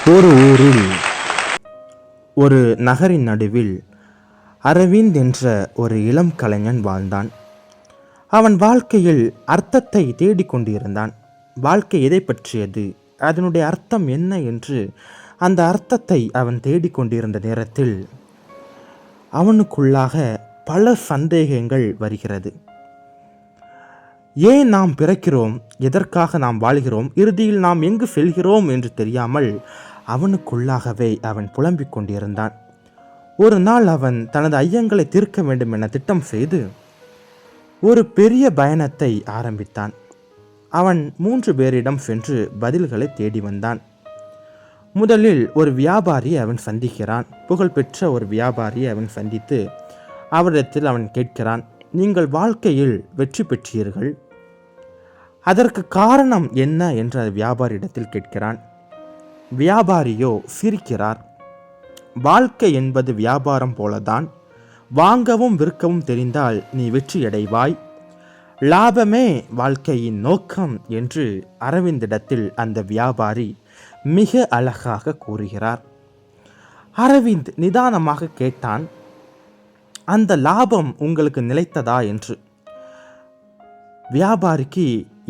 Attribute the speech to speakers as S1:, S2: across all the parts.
S1: ஒரு ஊரில் ஒரு நகரின் நடுவில் அரவிந்த் என்ற ஒரு இளம் கலைஞன் வாழ்ந்தான். அவன் வாழ்க்கையில் அர்த்தத்தை தேடிக்கொண்டிருந்தான். வாழ்க்கை எதை பற்றியது, அதனுடைய அர்த்தம் என்ன என்று அந்த அர்த்தத்தை அவன் தேடிக்கொண்டிருந்த நேரத்தில் அவனுக்குள்ளாக பல சந்தேகங்கள் வருகிறது. ஏன் நாம் பிறக்கிறோம், எதற்காக நாம் வாழ்கிறோம், இறுதியில் நாம் எங்கு செல்கிறோம் என்று தெரியாமல் அவனுக்குள்ளாகவே அவன் புலம்பிக் கொண்டிருந்தான். ஒரு நாள் அவன் தனது ஐயங்களை தீர்க்க வேண்டும் என திட்டம் செய்து ஒரு பெரிய பயணத்தை ஆரம்பித்தான். அவன் 3 பேரிடம் சென்று பதில்களை தேடி வந்தான். முதலில் ஒரு வியாபாரியை அவன் சந்திக்கிறான். புகழ்பெற்ற ஒரு வியாபாரியை அவன் சந்தித்து அவரிடத்தில் அவன் கேட்கிறான், நீங்கள் வாழ்க்கையில் வெற்றி பெற்றீர்கள், அதற்கு காரணம் என்ன என்று வியாபாரியிடத்தில் கேட்கிறான். வியாபாரியோ சிரிக்கிறார். வாழ்க்கை என்பது வியாபாரம் போலதான், வாங்கவும் விற்கவும் தெரிந்தால் நீ வெற்றியடைவாய், லாபமே வாழ்க்கையின் நோக்கம் என்று அரவிந்திடத்தில் அந்த வியாபாரி மிக அழகாக கூறுகிறார். அரவிந்த் நிதானமாக கேட்டான், அந்த லாபம் உங்களுக்கு நிலைத்ததா என்று. வியாபாரிக்கு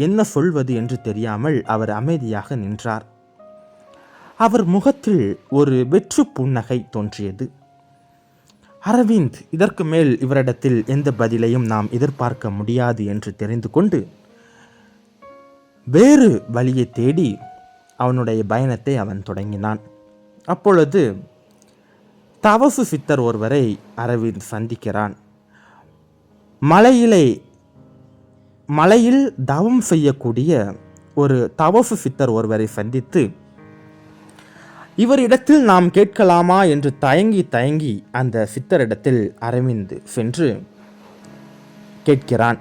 S1: என்ன சொல்வது என்று தெரியாமல் அவர் அமைதியாக நின்றார். அவர் முகத்தில் ஒரு வெற்று புன்னகை தோன்றியது. அரவிந்த் இதற்கு மேல் இவரிடத்தில் எந்த பதிலையும் நாம் எதிர்பார்க்க முடியாது என்று தெரிந்து கொண்டு வேறு வழியை தேடி அவனுடைய பயணத்தை அவன் தொடங்கினான். அப்பொழுது தவசு சித்தர் ஒருவரை அரவிந்த் சந்திக்கிறான். மலையில் தவம் செய்யக்கூடிய ஒரு தவசு சித்தர் ஒருவரை சந்தித்து இவரிடத்தில் நாம் கேட்கலாமா என்று தயங்கி அந்த சித்தரிடத்தில் அரவிந்த் சென்று கேட்கிறான்.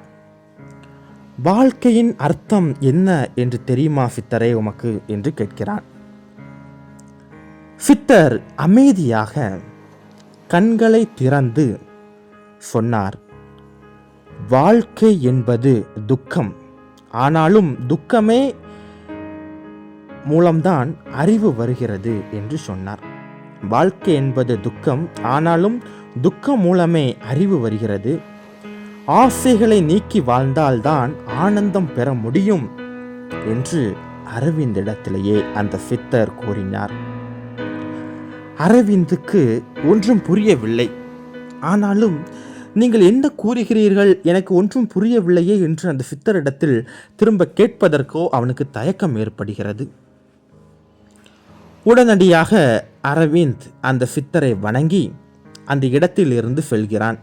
S1: வாழ்க்கையின் அர்த்தம் என்ன என்று தெரியுமா சித்தரே உமக்கு என்று கேட்கிறான். சித்தர் அமைதியாக கண்களை திறந்து சொன்னார், வாழ்க்கை என்பது துக்கம், ஆனாலும் துக்கமே மூலம்தான் அறிவு வருகிறது என்று சொன்னார். வாழ்க்கை என்பது துக்கம், ஆனாலும் துக்கம் மூலமே அறிவு வருகிறது. ஆசைகளை நீக்கி வாழ்ந்தால்தான் ஆனந்தம் பெற முடியும் என்று அரவிந்திடத்திலேயே அந்த சித்தர் கூறினார். அரவிந்துக்கு ஒன்றும் புரியவில்லை. ஆனாலும் நீங்கள் என்ன கூறுகிறீர்கள், எனக்கு ஒன்றும் புரியவில்லையே என்று அந்த சித்தரிடத்தில் திரும்ப கேட்பதற்கோ அவனுக்கு தயக்கம் ஏற்படுகிறது. உடனடியாக அரவிந்த் அந்த சித்தரை வணங்கி அந்த இடத்தில் இருந்து செல்கிறான்.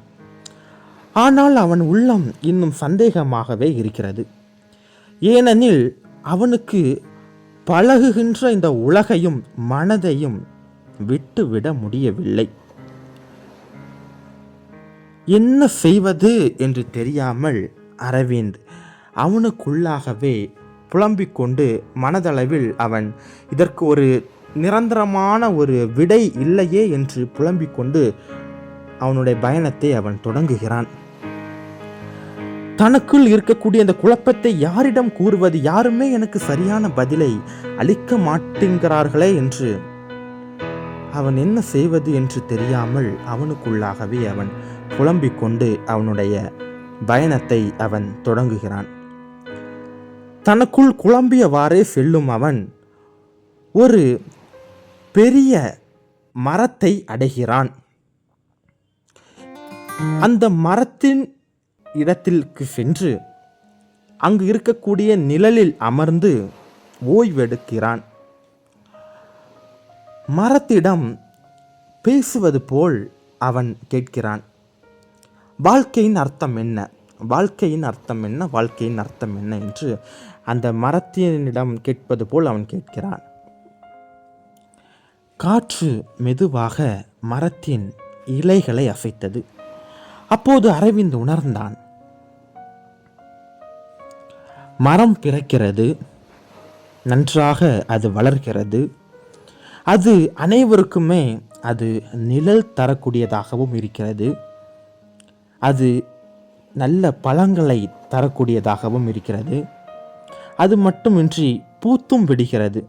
S1: ஆனால் அவன் உள்ளம் இன்னும் சந்தேகமாகவே இருக்கிறது. ஏனெனில் அவனுக்கு பழகுகின்ற இந்த உலகையும் மனதையும் விட்டுவிட முடியவில்லை. என்ன செய்வது என்று தெரியாமல் அரவிந்த் அவனுக்குள்ளாகவே புலம்பிக் கொண்டு மனதளவில் அவன் இதற்கு ஒரு நிரந்தரமான ஒரு விடை இல்லையே என்று புலம்பிக் கொண்டு அவனுடைய பயணத்தை அவன் தொடங்குகிறான். தனக்குள் இருக்கக்கூடிய அந்த குழப்பத்தை யாரிடம் கூறுவது, யாருமே எனக்கு சரியான பதிலை அளிக்க மாட்டேங்கிறார்களே என்று அவன் என்ன செய்வது என்று தெரியாமல் அவனுக்குள்ளாகவே அவன் புலம்பிக் கொண்டு அவனுடைய பயணத்தை அவன் தொடங்குகிறான். தனக்குள் குழம்பியவாறே செல்லும் அவன் ஒரு பெரிய மரத்தை அடைகிறான். அந்த மரத்தின் இடத்திற்கு சென்று அங்கு இருக்கக்கூடிய நிழலில் அமர்ந்து ஓய்வெடுக்கிறான். மரத்திடம் பேசுவது போல் அவன் கேட்கிறான், வாழ்க்கையின் அர்த்தம் என்ன, வாழ்க்கையின் அர்த்தம் என்ன, வாழ்க்கையின் அர்த்தம் என்ன என்று அந்த மரத்தினிடம் கேட்பது போல் அவன் கேட்கிறான். காற்று மெதுவாக மரத்தின் இலைகளை அசைத்தது. அப்போது அரவிந்த் உணர்ந்தான், மரம் பிறக்கிறது, நன்றாக அது வளர்கிறது, அது அனைவருக்குமே அது நிழல் தரக்கூடியதாகவும் இருக்கிறது, அது நல்ல பழங்களை தரக்கூடியதாகவும் இருக்கிறது, அது மட்டுமின்றி பூத்தும் விடுகிறது,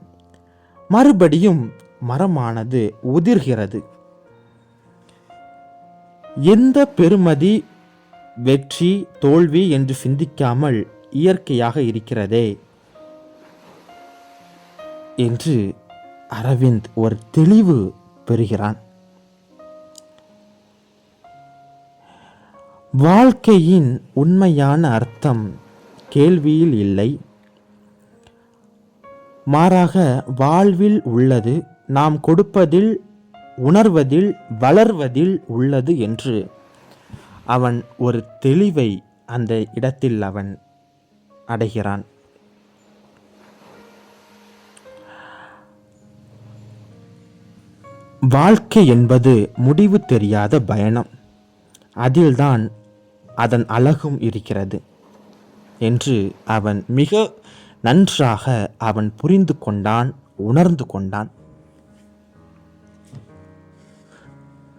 S1: மறுபடியும் மரமானது உதிர்கிறது. எந்த பெருமதி, வெற்றி தோல்வி என்று சிந்திக்காமல் இயற்கையாக இருக்கிறதே என்று அரவிந்த் ஒரு தெளிவு பெறுகிறான். வாழ்க்கையின் உண்மையான அர்த்தம் கேள்வியில் இல்லை, மாறாக வாழ்வில் உள்ளது, நாம் கொடுப்பதில், உணர்வதில், வளர்வதில் உள்ளது என்று அவன் ஒரு தெளிவை அந்த இடத்தில் அவன் அடைகிறான். வாழ்க்கை என்பது முடிவு தெரியாத பயணம், அதில்தான் அதன் அழகும் இருக்கிறது என்று அவன் மிக நன்றாக அவன் புரிந்து கொண்டான், உணர்ந்து கொண்டான்.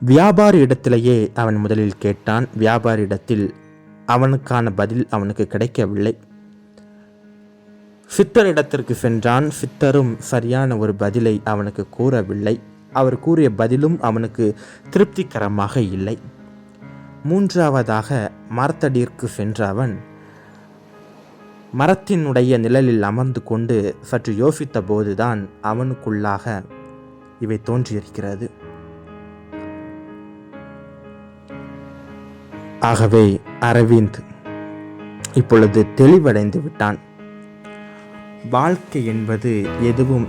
S1: வியாபாரி இடத்திலேயே அவன் முதலில் கேட்டான். வியாபாரி இடத்தில் அவனுக்கான பதில் அவனுக்கு கிடைக்கவில்லை. சித்தரிடத்திற்கு சென்றான். சித்தரும் சரியான ஒரு பதிலை அவனுக்கு கூறவில்லை. அவர் கூறிய பதிலும் அவனுக்கு திருப்திகரமாக இல்லை. மூன்றாவதாக மரத்தடிற்கு சென்ற அவன் மரத்தினுடைய நிழலில் அமர்ந்து கொண்டு சற்று யோசித்த போதுதான் அவனுக்குள்ளாக இவை தோன்றியிருக்கிறது. ஆகவே அரவிந்த் இப்பொழுது தெளிவடைந்து விட்டான். வாழ்க்கை என்பது எதுவும்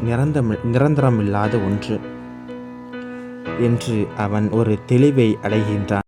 S1: நிரந்தரமில்லாத ஒன்று என்று அவன் ஒரு தெளிவை அடைகின்றான்.